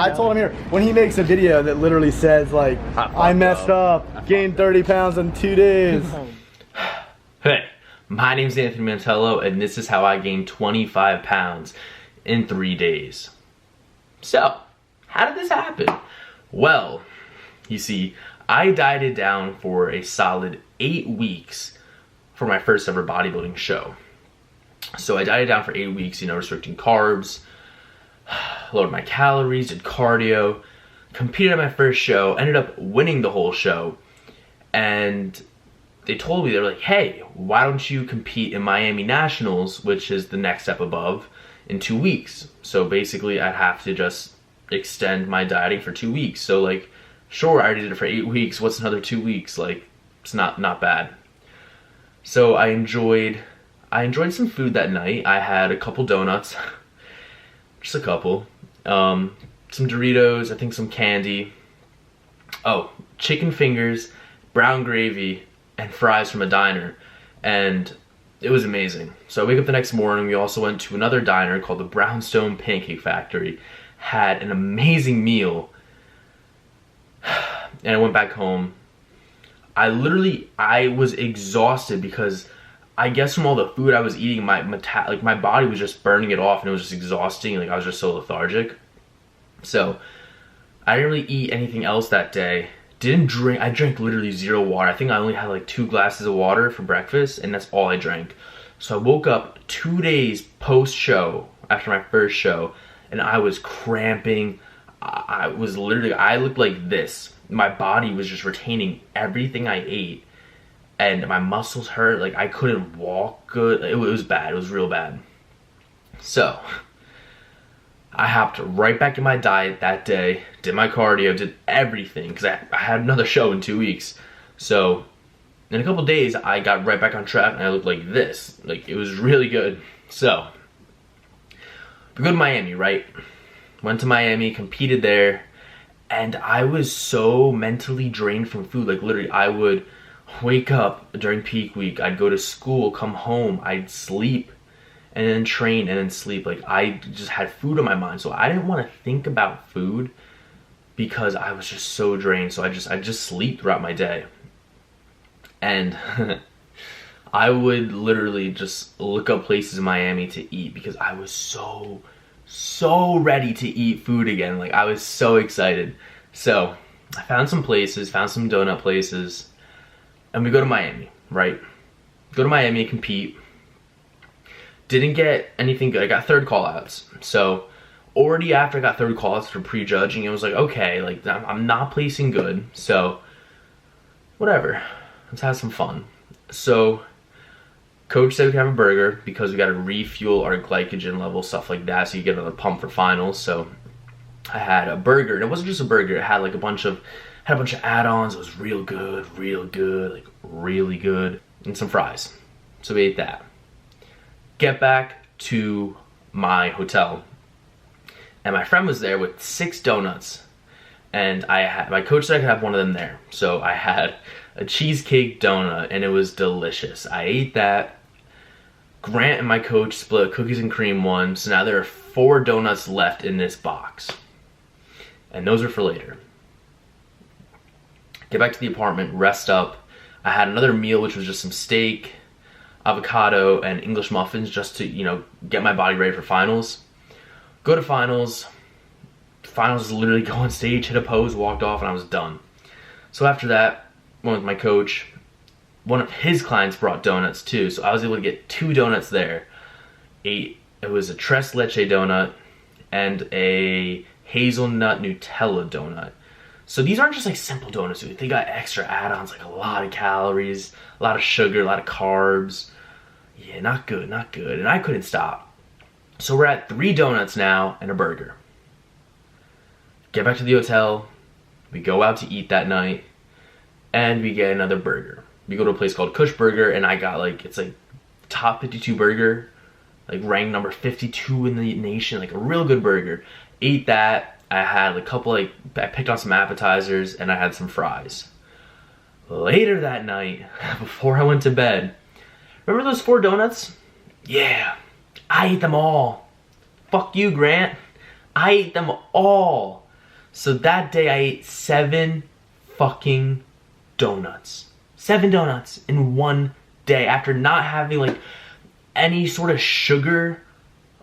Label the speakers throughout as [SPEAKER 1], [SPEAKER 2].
[SPEAKER 1] I told him here, when he makes a video that literally says like, I messed up, gained 30 pounds in 2 days.
[SPEAKER 2] Hey, my name's Anthony Mantello, and this is how I gained 25 pounds in 3 days. So, how did this happen? Well, you see, I dieted down for a solid 8 weeks for my first ever bodybuilding show. So I dieted down for 8 weeks, restricting carbs, lowered my calories, did cardio, competed at my first show, ended up winning the whole show, and they told me, they were like, hey, why don't you compete in Miami Nationals, which is the next step above, in 2 weeks? So basically I'd have to just extend my dieting for 2 weeks. So like, sure, I already did it for 8 weeks, what's another 2 weeks? Like, it's not bad. So I enjoyed some food that night. I had a couple donuts, just a couple, some Doritos, I think some candy, chicken fingers, brown gravy, and fries from a diner, and it was amazing. So I wake up the next morning, we also went to another diner called the Brownstone Pancake Factory, had an amazing meal, and I went back home. I was exhausted because I guess from all the food I was eating, my body was just burning it off, and it was just exhausting. Like, I was just so lethargic. So I didn't really eat anything else that day. I drank literally zero water. I think I only had like 2 glasses of water for breakfast, and that's all I drank. So I woke up 2 days post-show, after my first show, and I was cramping. I looked like this. My body was just retaining everything I ate, and my muscles hurt. Like, I couldn't walk good. It was bad. It was real bad. So I hopped right back in my diet that day, did my cardio, did everything, because I had another show in 2 weeks. So in a couple days, I got right back on track, and I looked like this. Like, it was really good. So we go to Miami, right? Went to Miami, competed there, and I was so mentally drained from food. Like, literally, I would wake up during peak week, I'd go to school, come home, I'd sleep, and then train, and then sleep. Like, I just had food on my mind, so I didn't want to think about food because I was just so drained. So I just sleep throughout my day, and I would literally just look up places in Miami to eat because I was so ready to eat food again. Like, I was so excited. So I found some donut places, and we go to Miami, right? Go to Miami, compete. Didn't get anything good. I got third call-outs. So already after I got third call-outs for prejudging, it was like, okay, like, I'm not placing good, so whatever. Let's have some fun. So coach said we could have a burger because we got to refuel our glycogen level, stuff like that, so you get another pump for finals. So I had a burger, and it wasn't just a burger. It had like a bunch of add-ons. It was real good, like really good, and some fries. So we ate that. Get back to my hotel, and my friend was there with 6 donuts, and my coach said I could have one of them there. So I had a cheesecake donut, and it was delicious. I ate that. Grant and my coach split a cookies and cream one, so now there are 4 donuts left in this box, and those are for later. Get back to the apartment, rest up. I had another meal, which was just some steak, avocado, and English muffins, just to, get my body ready for finals. Go to finals. Finals, literally go on stage, hit a pose, walked off, and I was done. So after that, went with my coach. One of his clients brought donuts too, so I was able to get 2 donuts there. It was a tres leche donut and a hazelnut Nutella donut. So these aren't just like simple donuts. They got extra add-ons, like a lot of calories, a lot of sugar, a lot of carbs. Yeah, not good. And I couldn't stop. So we're at 3 donuts now and a burger. Get back to the hotel. We go out to eat that night, and we get another burger. We go to a place called Kush Burger, and I got it's like top 52 burger, like ranked number 52 in the nation, like a real good burger. Ate that. I had a couple, I picked on some appetizers, and I had some fries. Later that night, before I went to bed, remember those 4 donuts? Yeah, I ate them all. Fuck you, Grant. I ate them all. So that day I ate 7 fucking donuts. 7 donuts in one day after not having like any sort of sugar.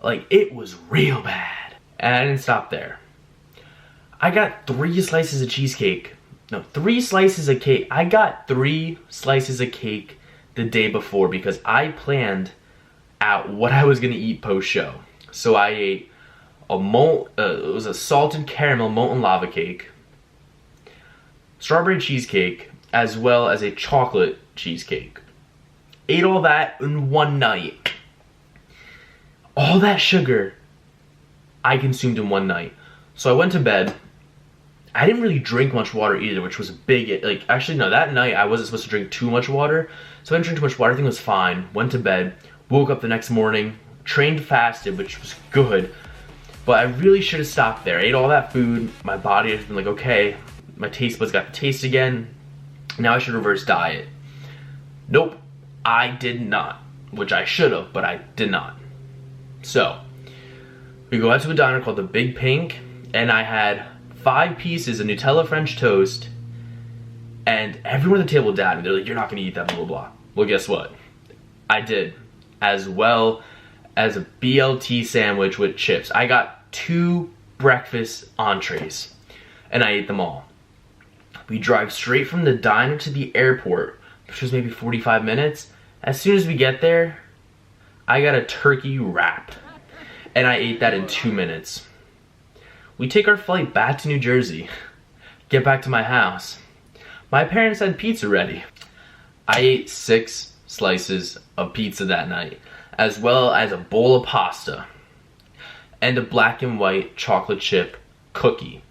[SPEAKER 2] Like, it was real bad. And I didn't stop there. I got 3 slices of cheesecake. No, 3 slices of cake. I got 3 slices of cake the day before because I planned out what I was gonna eat post-show. So I ate it was a salted caramel molten lava cake, strawberry cheesecake, as well as a chocolate cheesecake. Ate all that in one night. All that sugar I consumed in one night. So I went to bed. I didn't really drink much water either, which was a big, like, actually no, that night I wasn't supposed to drink too much water. So I didn't drink too much water, everything was fine. Went to bed, woke up the next morning, trained fasted, which was good. But I really should have stopped there. I ate all that food, my body has been like, okay, my taste buds got the taste again. Now I should reverse diet. Nope, I did not. Which I should have, but I did not. So, we go out to a diner called the Big Pink, and I had 5 pieces of Nutella French toast, and everyone at the table doubted me. They're like, you're not gonna eat that, blah, blah, blah. Well, guess what? I did. As well as a BLT sandwich with chips. I got 2 breakfast entrees, and I ate them all. We drive straight from the diner to the airport, which was maybe 45 minutes. As soon as we get there, I got a turkey wrap, and I ate that in 2 minutes. We take our flight back to New Jersey, get back to my house. My parents had pizza ready. I ate 6 slices of pizza that night, as well as a bowl of pasta, and a black and white chocolate chip cookie,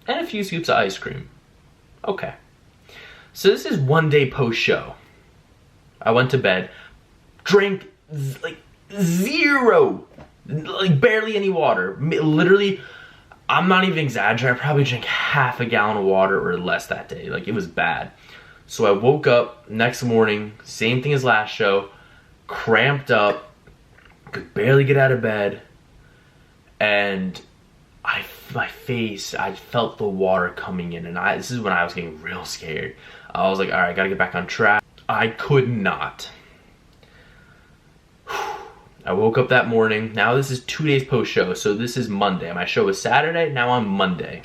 [SPEAKER 2] and a few scoops of ice cream. Okay. So this is one day post-show. I went to bed, drank like 0, like barely any water. Literally, I'm not even exaggerating, I probably drank half a gallon of water or less that day. Like, it was bad. So I woke up next morning, same thing as last show, cramped up, could barely get out of bed, and my face, I felt the water coming in, and this is when I was getting real scared. I was like, all right, I gotta get back on track. I could not. I woke up that morning. Now this is 2 days post-show, so this is Monday. My show was Saturday, now on Monday.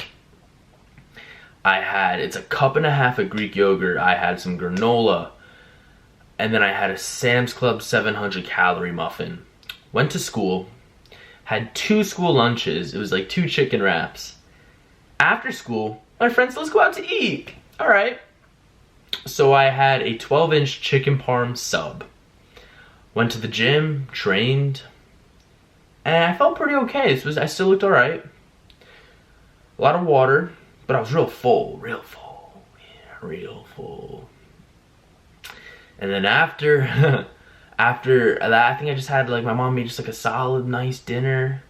[SPEAKER 2] It's a 1.5 cups of Greek yogurt, I had some granola, and then I had a Sam's Club 700 calorie muffin. Went to school, had 2 school lunches. It was like 2 chicken wraps. After school, my friends, let's go out to eat. All right. So I had a 12-inch chicken parm sub. Went to the gym, trained, and I felt pretty okay. I still looked all right. A lot of water, but I was real full. Yeah, real full. And then after that, I think I just had, like, my mom made just like a solid, nice dinner.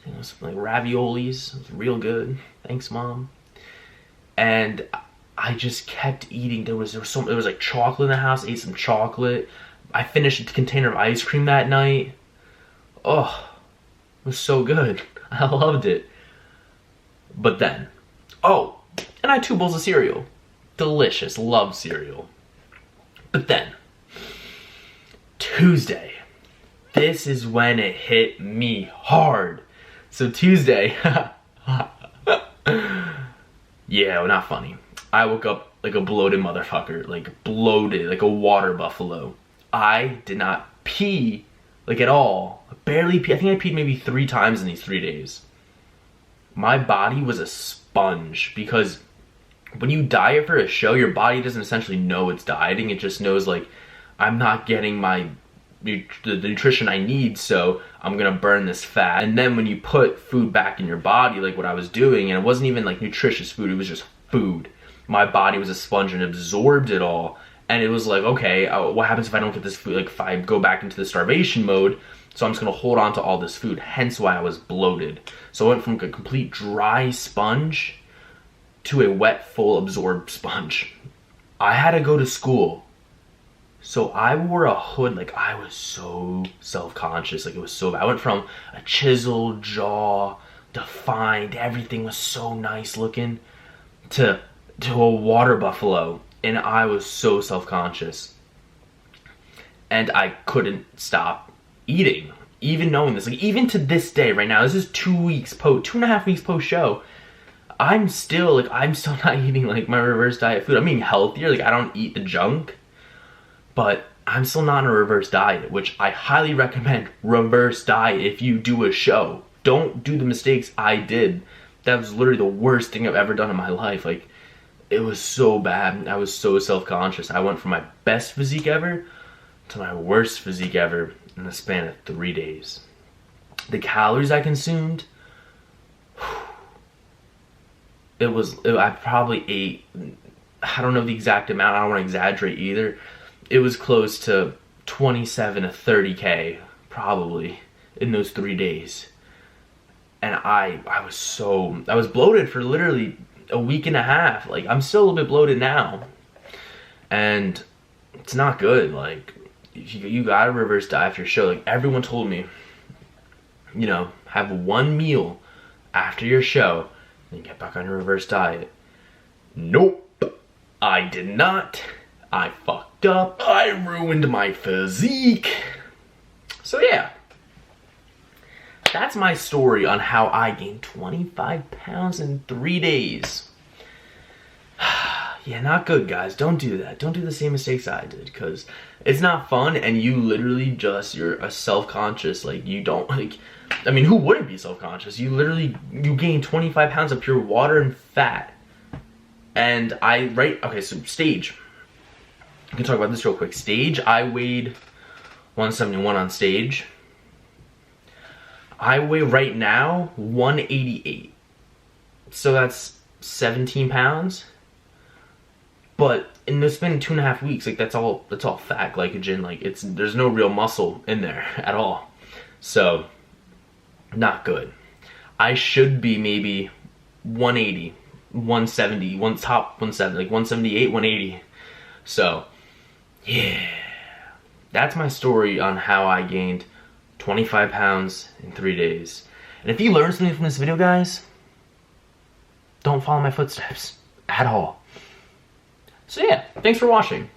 [SPEAKER 2] I think it was some, like, raviolis. It was real good. Thanks, Mom. And I just kept eating. There was like chocolate in the house. I ate some chocolate. I finished a container of ice cream that night. Oh, it was so good. I loved it. But then, and I had 2 bowls of cereal. Delicious. Love cereal. But then, Tuesday. This is when it hit me hard. So Tuesday, yeah, well, not funny. I woke up like a bloated motherfucker, like bloated, like a water buffalo. I did not pee, like, at all. I barely pee. I think I peed maybe 3 times in these 3 days. My body was a sponge because when you diet for a show, your body doesn't essentially know it's dieting. It just knows, like, I'm not getting the nutrition I need, so I'm gonna burn this fat. And then when you put food back in your body, like what I was doing, and it wasn't even like nutritious food, it was just food. My body was a sponge and absorbed it all. And it was like, okay, what happens if I don't get this food? Like, if I go back into the starvation mode, so I'm just gonna hold on to all this food. Hence why I was bloated. So I went from a complete dry sponge to a wet, full absorbed sponge. I had to go to school. So I wore a hood. Like, I was so self-conscious. Like, it was so bad. I went from a chiseled jaw, defined. Everything was so nice looking to a water buffalo, and I was so self-conscious. And I couldn't stop eating, even knowing this. Like, even to this day, right now, this is 2.5 weeks post show. I'm still not eating like my reverse diet food. I'm eating healthier. Like, I don't eat the junk, but I'm still not on a reverse diet, which I highly recommend. Reverse diet if you do a show. Don't do the mistakes I did. That was literally the worst thing I've ever done in my life. Like, it was so bad. I was so self-conscious. I went from my best physique ever to my worst physique ever in the span of 3 days. The calories I consumed, I probably ate, I don't know the exact amount, I don't want to exaggerate either. It was close to 27 to 30K, probably, in those 3 days. And I was bloated for literally a week and a half. Like, I'm still a little bit bloated now. And it's not good. Like, you gotta reverse diet after your show. Like, everyone told me, you know, have one meal after your show and get back on your reverse diet. Nope, I did not. I fucked up. I ruined my physique. So yeah, that's my story on how I gained 25 pounds in 3 days. Yeah, not good, guys. Don't do that. Don't do the same mistakes I did, because it's not fun, and you literally you're a self-conscious, like, you don't, like, I mean, who wouldn't be self-conscious? You gain 25 pounds of pure water and fat. And okay, so stage. I can talk about this real quick. Stage, I weighed 171 on stage. I weigh right now 188. So that's 17 pounds. But in the span of 2.5 weeks, like, that's all fat, glycogen. Like, there's no real muscle in there at all. So, not good. I should be maybe 180, 170, top 170, like 178, 180. So, yeah. That's my story on how I gained 25 pounds in 3 days. And if you learned something from this video, guys, don't follow my footsteps at all. So yeah, thanks for watching.